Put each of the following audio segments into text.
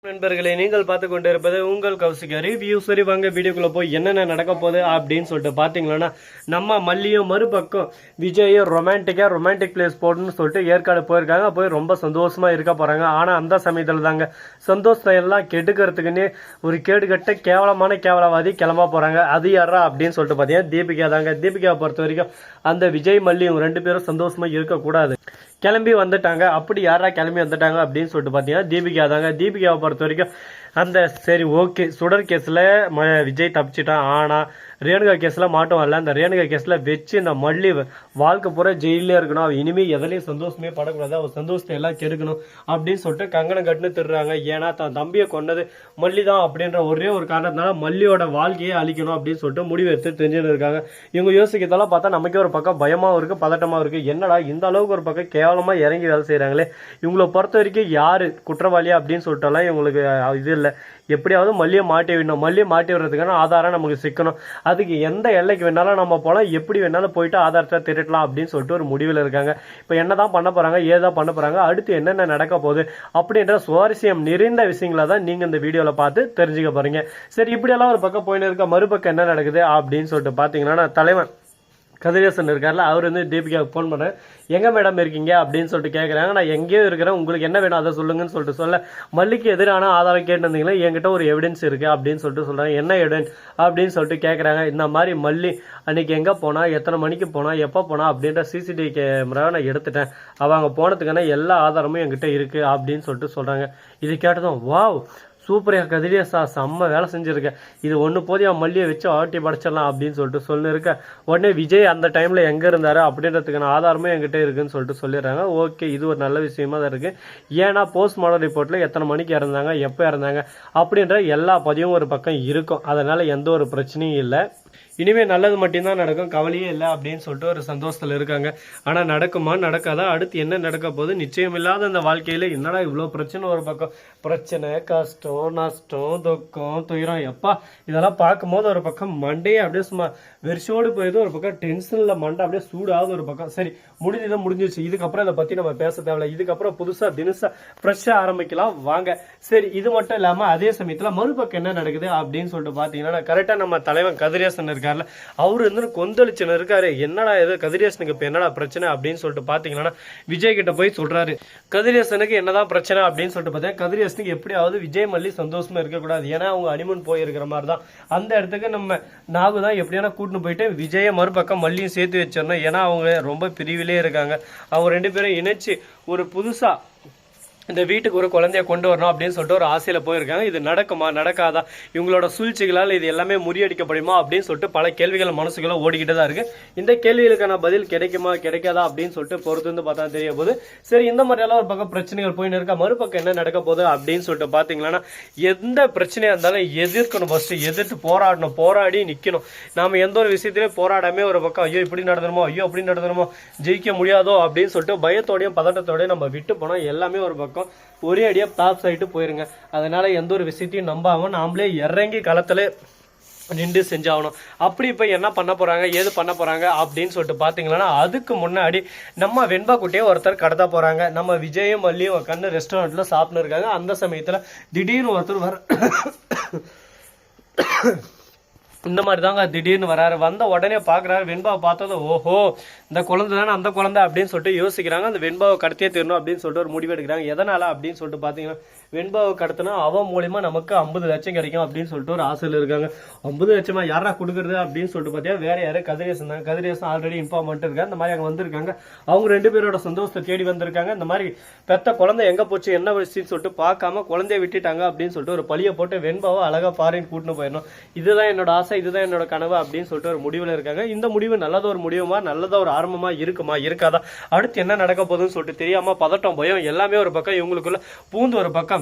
நண்பர்களே, நீங்கள் பார்த்து கொண்டிருப்பது உங்கள் கௌசிகா ரிவ்யூ. சரி வாங்க வீடியோக்குள்ள போய் என்னென்ன நடக்க போகுது அப்படின்னு சொல்லிட்டு பாத்தீங்கன்னா, நம்ம மல்லியும் மறுபக்கம் விஜயும் ரொமான்டிக் பிளேஸ் போடணும்னு சொல்லிட்டு ஏற்காடு போயிருக்காங்க. போய் ரொம்ப சந்தோஷமா இருக்க போறாங்க. ஆனா அந்த சமயத்துல தாங்க சந்தோஷத்தை எல்லாம் கெடுக்கிறதுக்குன்னு ஒரு கேடுகட்ட கேவலவாதி கிளம்ப போறாங்க. அது யாரா அப்படின்னு சொல்லிட்டு பாத்தீங்கன்னா தீபிகா தாங்க. தீபிகா பொறுத்த வரைக்கும் அந்த விஜய் மல்லியும் ரெண்டு பேரும் சந்தோஷமா இருக்கக்கூடாது, கிளம்பி வந்துட்டாங்க. அப்படி யாரா கிளம்பி வந்துட்டாங்க அப்படின்னு சொல்லிட்டு பாத்தீங்கன்னா தீபிகா தாங்க. தீபிகாவை பொறுத்த வரைக்கும் அந்த சரி ஓகே சுடர் கேஸ்ல விஜய் தப்பிச்சிட்டான், ஆனா ரேணுகா கேஸ்ல மாட்டும் வரல. அந்த ரேணுகா கேஸ்ல வச்சு இந்த மல்லி வாழ்க்கை பூரா ஜெயிலே இருக்கணும், அவ இனிமே எதுலையும் சந்தோஷமே படக்கூடாது, அவ சந்தோஷத்தை எல்லாம் கெடுக்கணும் அப்படின்னு சொல்லிட்டு கங்கணம் கட்டுன்னு திருறாங்க. ஏன்னா தன் தம்பியை கொண்டது மல்லி தான் அப்படின்ற ஒரே ஒரு காரணத்தினால மல்லியோட வாழ்க்கையை அழிக்கணும் அப்படின்னு சொல்லிட்டு முடிவு எடுத்து தெரிஞ்சுன்னு இருக்காங்க. இவங்க யோசிக்கிறதெல்லாம் பார்த்தா நமக்கே ஒரு பக்கம் பயமாவும் இருக்கு, பதட்டமாவும் இருக்கு. என்னடா இந்த அளவுக்கு ஒரு பக்கம் கேவலமா இறங்கி வேலை செய்யறாங்களே, இவங்களை பொறுத்த வரைக்கும் யாரு குற்றவாளியா அப்படின்னு சொல்லிட்டாலாம் இவங்களுக்கு இது இல்லை. எப்படியாவது மல்லியை மாட்டி விடணும், மல்லியை மாட்டி விடுறதுக்கான ஆதாரம் நமக்கு சிக்கணும். அதுக்கு எந்த எல்லைக்கு வேணாலும் நம்ம போகலாம், எப்படி வேணாலும் போயிட்டு ஆதாரத்தை திருட்டலாம் அப்படின்னு சொல்லிட்டு ஒரு முடிவில் இருக்காங்க. இப்போ என்னதான் பண்ண போறாங்க, ஏதான் பண்ண போறாங்க, அடுத்து என்னென்ன நடக்க போகுது அப்படின்ற சுவாரஸ்யம் நிறைந்த விஷயங்களை தான் நீங்க இந்த வீடியோல பார்த்து தெரிஞ்சுக்க போறீங்க. சரி, இப்படியெல்லாம் ஒரு பக்கம் போயின்னு இருக்க, மறுபக்கம் என்ன நடக்குது அப்படின்னு சொல்லிட்டு பாத்தீங்கன்னா தலைவன் கதிரேசன் இருக்கார்ல, அவர் வந்து தீபிகாவுக்கு ஃபோன் பண்ண எங்க மேடம் இருக்கீங்க அப்படின்னு சொல்லிட்டு கேட்குறாங்க. நான் எங்கேயோ இருக்கிறேன், உங்களுக்கு என்ன வேணும் அதை சொல்லுங்கன்னு சொல்லிட்டு சொல்ல, மல்லிக்கு எதிரான ஆதாரம் கேட்டிருந்தீங்களா, என்கிட்ட ஒரு எவிடன்ஸ் இருக்கு அப்படின்னு சொல்லிட்டு சொல்றாங்க. என்ன எவிடன்ஸ் அப்படின்னு சொல்லிட்டு கேட்குறாங்க. இந்த மாதிரி மல்லி அன்னைக்கு எங்க போனா, எத்தனை மணிக்கு போனா, எப்போ போனா அப்படின்ற சிசிடிவி கேமராவை நான் எடுத்துட்டேன், அவங்க போனதுக்கான எல்லா ஆதாரமும் என்கிட்ட இருக்கு அப்படின்னு சொல்லிட்டு சொல்றாங்க. இது கேட்டதும் வாவ் சூப்பரையா கதிரேசா செம்ம வேலை செஞ்சிருக்க, இது ஒன்று போதியா மல்லியை வச்சு ஆட்டி படைச்சிடலாம் அப்படின்னு சொல்லிட்டு சொல்லிருக்க. உடனே விஜய் அந்த டைம்ல எங்க இருந்தாரு அப்படின்றதுக்கான ஆதாரமும் என்கிட்ட இருக்குன்னு சொல்லிட்டு சொல்லிடுறாங்க. ஓகே, இது ஒரு நல்ல விஷயமா தான் இருக்கு. ஏன்னா போஸ்ட்மார்டம் ரிப்போர்ட்ல எத்தனை மணிக்கு இறந்தாங்க, எப்போ இறந்தாங்க அப்படின்ற எல்லா பதிவும் ஒரு பக்கம் இருக்கும். அதனால எந்த ஒரு பிரச்சனையும் இல்லை. இனிமே நல்லது மட்டும்தான் நடக்கும், கவலையே இல்லை அப்படின்னு சொல்லிட்டு ஒரு சந்தோஷத்துல இருக்காங்க. ஆனா நடக்குமா நடக்காதா, அடுத்து என்ன நடக்க போகுது, நிச்சயம் இல்லாத அந்த வாழ்க்கையில என்னடா இவ்வளவு பிரச்சனை, ஒரு பக்கம் பிரச்சனை, கஷ்டம், நஷ்டம், துக்கம், துயரம், எப்பா இதெல்லாம் பார்க்கும்போது ஒரு பக்கம் மண்டையே அப்படியே சும்மா வெறிச்சோடு போயிடுது, ஒரு பக்கம் டென்ஷன்ல மண்டை அப்படியே சூடாகுது ஒரு பக்கம். சரி முடிஞ்சுதான் முடிஞ்சிருச்சு, இதுக்கப்புறம் இதை பத்தி நம்ம பேச தேவையில்ல, இதுக்கப்புறம் புதுசா தினசா ஃப்ரெஷ்ஷா ஆரம்பிக்கலாம் வாங்க. சரி, இது மட்டும் இல்லாம அதே சமயத்துல மறுபக்கம் என்ன நடக்குது அப்படின்னு சொல்லிட்டு பாத்தீங்கன்னா கரெக்டா நம்ம தலைவன் கதிரேசன் இருக்காருல்ல, அவரு வந்து கொந்தளிச்சுன்னு இருக்காரு. என்னடா இது கதிரேசனுக்கு இப்ப என்னடா பிரச்சனை அப்படின்னு சொல்லிட்டு பாத்தீங்கன்னா விஜய் கிட்ட போய் சொல்றாரு. கதிரேசனுக்கு என்னதான் பிரச்சனை அப்படின்னு சொல்லிட்டு பார்த்தா கதிரேசனுக்கு எப்படியாவது விஜய் மல்லி சந்தோஷமா இருக்கக்கூடாது, ஏன்னா அவங்க அனிமன் போயிருக்கிற மாதிரி தான். அந்த இடத்துக்கு நம்ம நாகு தான் எப்படியான கூட்டின்னு போயிட்டு விஜய மறுபக்கம் மல்லியும் சேர்த்து வச்சிடணும். ஏன்னா அவங்க ரொம்ப பிரிவிலே இருக்காங்க. அவங்க ரெண்டு பேரும் இணைச்சு ஒரு புதுசா இந்த வீட்டுக்கு ஒரு குழந்தைய கொண்டு வரணும் அப்படின்னு சொல்லிட்டு ஒரு ஆசையில போயிருக்காங்க. இது நடக்குமா நடக்காதா, இவங்களோட சூழ்ச்சிகளால் இது எல்லாமே முறியடிக்கப்படுமா அப்படின்னு சொல்லிட்டு பல கேள்விகள் மனசுக்குள்ள ஓடிக்கிட்டு தான் இருக்கு. இந்த கேள்விகளுக்கான பதில் கிடைக்குமா கிடைக்காதா அப்படின்னு சொல்லிட்டு பொறுத்து வந்து பார்த்தா தெரிய போகுது. சரி, இந்த மாதிரி எல்லாம் ஒரு பக்கம் பிரச்சனைகள் போயின்னு இருக்கா, மறுபக்கம் என்ன நடக்க போகுது அப்படின்னு சொல்லிட்டு பாத்தீங்கன்னா எந்த பிரச்சனையா இருந்தாலும் எதிர்க்கணும், ஃபர்ஸ்ட் எதிர்த்து போராடணும், போராடி நிக்கணும். நாம எந்த ஒரு விஷயத்திலே போராடாமே ஒரு பக்கம் ஐயோ இப்படி நடந்துருமோ, ஐயோ அப்படி நடந்துருமோ, ஜெயிக்க முடியாதோ அப்படின்னு சொல்லிட்டு பயத்தோடையும் பதட்டத்தோடய நம்ம விட்டு போனோம், எல்லாமே ஒரு பக்கம் ஒரே அடியா டாப் சைட்டு போயிருங்க. அதனால எந்த ஒரு விஷயத்தையும் நம்பாம நாமளே இறங்கி களத்துல நின்று செஞ்சாகணும். அப்படி இப்ப என்ன பண்ண போறாங்க, ஏது பண்ண போறாங்க அப்படின்னு சொல்லிட்டு பாத்தீங்கன்னா அதுக்கு முன்னாடி நம்ம வெண்பா குட்டியை ஒருத்தர் கடத்த போறாங்க. நம்ம விஜயும் மல்லியும் உட்காந்து ரெஸ்டாரண்ட்ல சாப்பிட்டு இருக்காங்க. அந்த சமயத்துல திடீர்னு ஒருத்தர் இந்த மாதிரி தாங்க திடீர்னு வராரு. வந்த உடனே பாக்குறாரு, வெண்பாவை பார்த்தது ஓஹோ இந்த குழந்தை தானே அந்த குழந்தை அப்படின்னு சொல்லிட்டு யோசிக்கிறாங்க. அந்த வெண்பாவை கடத்தியே தரணும் அப்படின்னு சொல்லிட்டு ஒரு முடிவு எடுக்கிறாங்க. எதனால அப்படின்னு சொல்லிட்டு பாத்தீங்கன்னா வெண்பாவை கடத்தினா அவன் மூலியமா நமக்கு 50 லட்சம் கிடைக்கும் அப்படின்னு சொல்லிட்டு ஒரு ஆசையில் இருக்காங்க. 50 லட்சமா யாரா கொடுக்குறது அப்படின்னு சொல்லிட்டு பாத்தீங்கன்னா வேற யாரு கதிரேசன் தான். கதிரேசன் ஆல்ரெடி இன்ஃபார்ம் பண்ணிட்டு இருக்காங்க. இந்த மாதிரி அங்க வந்திருக்காங்க, அவங்க ரெண்டு பேரோட சந்தோஷத்தை தேடி வந்திருக்காங்க. இந்த மாதிரி பெத்த குழந்தை எங்க போச்சு என்ன விஷயம்னு சொல்லிட்டு பார்க்காம குழந்தைய விட்டுட்டாங்க அப்படின்னு சொல்லிட்டு ஒரு பழிய போட்டு வெண்பாவை அழகா ஃபாரின் கூட்டின்னு போயிடணும், இதுதான் என்னோட ஆசை, இதுதான் என்னோட கனவு அப்படின்னு சொல்லிட்டு ஒரு முடிவுல இருக்காங்க. இந்த முடிவு நல்லதா ஒரு முடிவுமா, நல்லதா ஒரு ஆரம்பமா இருக்குமா இருக்காதா, அடுத்து என்ன நடக்க போகுதுன்னு சொல்லிட்டு தெரியாம பதட்டம் பயம் எல்லாமே ஒரு பக்கம் இவங்களுக்குள்ள பூந்து ஒரு பக்கம்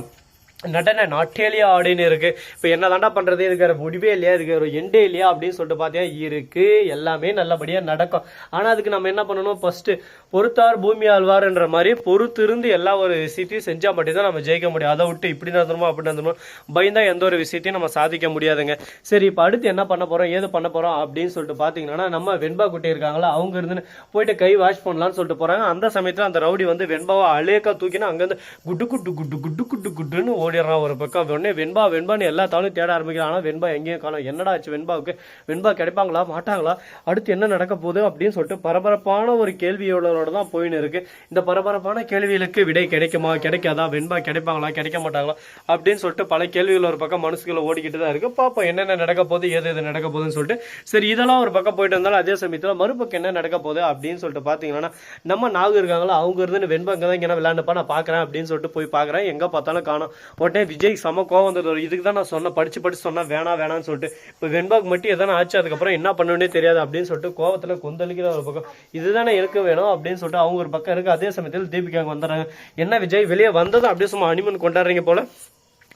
நடன நாட்டேலியா அப்படின்னு இருக்கு. இப்ப என்ன தாண்டா பண்றது, இதுக்கு முடிவே இல்லையா, இதுக்கு ஒரு எண்டே இல்லையா அப்படின்னு சொல்லிட்டு பாத்தீங்கன்னா இருக்கு, எல்லாமே நல்லபடியா நடக்கும். ஆனா அதுக்கு நம்ம என்ன பண்ணணும், ஃபர்ஸ்ட் பொறுத்தார் பூமி ஆழ்வார்ன்ற மாதிரி பொறுத்திருந்து எல்லா ஒரு விஷயத்தையும் செஞ்சா மட்டும்தான் நம்ம ஜெயிக்க முடியும். அதை விட்டு இப்படி நடந்துருமோ அப்படி நடந்துருமோ பயந்தா எந்த ஒரு விஷயத்தையும் நம்ம சாதிக்க முடியாதுங்க. சரி, இப்ப அடுத்து என்ன பண்ண போறோம், ஏது பண்ண போறோம் அப்படின்னு சொல்லிட்டு பாத்தீங்கன்னா நம்ம வெண்பா குட்டி இருக்காங்களா, அவங்க இருந்து போயிட்டு கை வாஷ் பண்ணலாம்னு சொல்லிட்டு போறாங்க. அந்த சமயத்துல அந்த ரவுடி வந்து வெண்பாவை அலேக்கா தூக்கினா அங்கிருந்து குட்டு குட்டு குட்டு குட்டு குட்டு குட்டுன்னு ஓடிடுறான் ஒரு பக்கம். உடனே வெண்பா வெண்பான்னு எல்லா தாளும் தேட ஆரம்பிக்கிறான். ஆனால் வெண்பா எங்கேயும் காணும். என்னடா ஆச்சு வெண்பாவுக்கு, வெண்பா கிடைப்பாங்களா மாட்டாங்களா, அடுத்து என்ன நடக்க போகுது அப்படின்னு சொல்லிட்டு பரபரப்பான ஒரு கேள்வியோட தான் போயின்னு இருக்கு. இந்த பரபரப்பான கேள்விகளுக்கு விடை கிடைக்குமா கிடைக்காதா, வெண்பா கிடைப்பாங்களா கிடைக்க மாட்டாங்களா அப்படின்னு சொல்லிட்டு பல கேள்விகள் ஒரு பக்கம் மனசுக்குள்ள ஓடிக்கிட்டு தான் இருக்கு. பாப்போம் என்னென்ன நடக்க போகுது, எது நடக்க போகுதுன்னு சொல்லிட்டு. சரி, இதெல்லாம் ஒரு பக்கம் போயிட்டு இருந்தாலும் அதே சமயத்தில் மறுபக்கம் என்ன நடக்க போகுது அப்படின்னு சொல்லிட்டு பார்த்தீங்கன்னா, நம்ம நாகு இருக்காங்களா அவங்க இருந்து வெண்பா இங்கே தான் இங்கே விளையாண்டுப்பா நான் பார்க்குறேன் அப்படின்னு சொல்லிட்டு போய் பார்க்குறேன். எங்கே பார்த்தாலும் காணும். உடனே விஜய் செம கோவம் வந்துடுவார். இதுக்கு தான் நான் சொன்னேன், படிச்சு சொன்னா வேணான்னு சொல்லிட்டு. இப்போ வெண்பாக்கு மட்டும் எதனா ஆச்சு, அதுக்கப்புறம் என்ன பண்ணுன்னே தெரியாது அப்படின்னு சொல்லிட்டு கோவத்தில் கொந்தளிக்கிற ஒரு பக்கம். இதுதானே எனக்கு வேணும் அப்படின்னு சொல்லிட்டு அவங்க ஒரு பக்கம் இருக்கு. அதே சமயத்தில் தீபிகா வந்துடுறாங்க. என்ன விஜய் வெளியே வந்ததும் அப்படியே சும்மா அனிமன் கொண்டாடுறீங்க போல,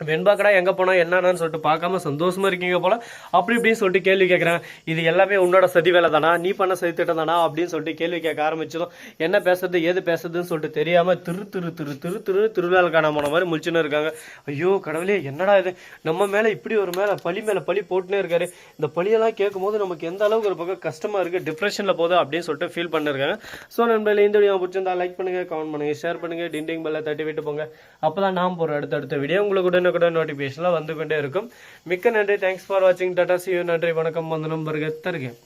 வெண்பாக்கடா எங்கே போனா என்னன்னு சொல்லிட்டு பார்க்காம சந்தோஷமா இருக்கீங்க போல அப்படி இப்படின்னு சொல்லிட்டு கேள்வி கேட்குறாங்க. இது எல்லாமே உன்னோட சதி வேலை தானா, நீ பண்ண சதி திட்டம் தானா அப்படின்னு சொல்லிட்டு கேள்வி கேட்க ஆரம்பிச்சதும் என்ன பேசுறது ஏது பேசுறதுன்னு சொல்லிட்டு தெரியாம திருவிழாக்கான போன மாதிரி முழிச்சுன்னு இருக்காங்க. ஐயோ கடவுளே, என்னடா இது, நம்ம மேல இப்படி ஒரு பழி மேல பழி போட்டுனே இருக்காரு. இந்த பழியெல்லாம் கேட்கும் போது நமக்கு எந்த அளவுக்கு ஒரு பக்கம் கஷ்டமா இருக்கு, டிப்ரெஷன்ல போகுது அப்படின்னு சொல்லிட்டு ஃபீல் பண்ணிருக்காங்க. ஸோ நண்பர்களே, இந்த வீடியோ பிடிச்சிருந்தா லைக் பண்ணுங்க, கமெண்ட் பண்ணுங்க, ஷேர் பண்ணுங்க, டிண்டிங் பெல்ல தட்டி விட்டு போங்க. அப்பதான் நாம் போற அடுத்த வீடியோ உங்களுக்கு கூட நோட்டிபிகேஷன்ல வந்து கொண்டே இருக்கும். மிக்க நன்றி. தேங்க்ஸ் ஃபார் வாட்சிங். Tata, see you. நன்றி, வணக்கம், வந்தனம், வருக தருக.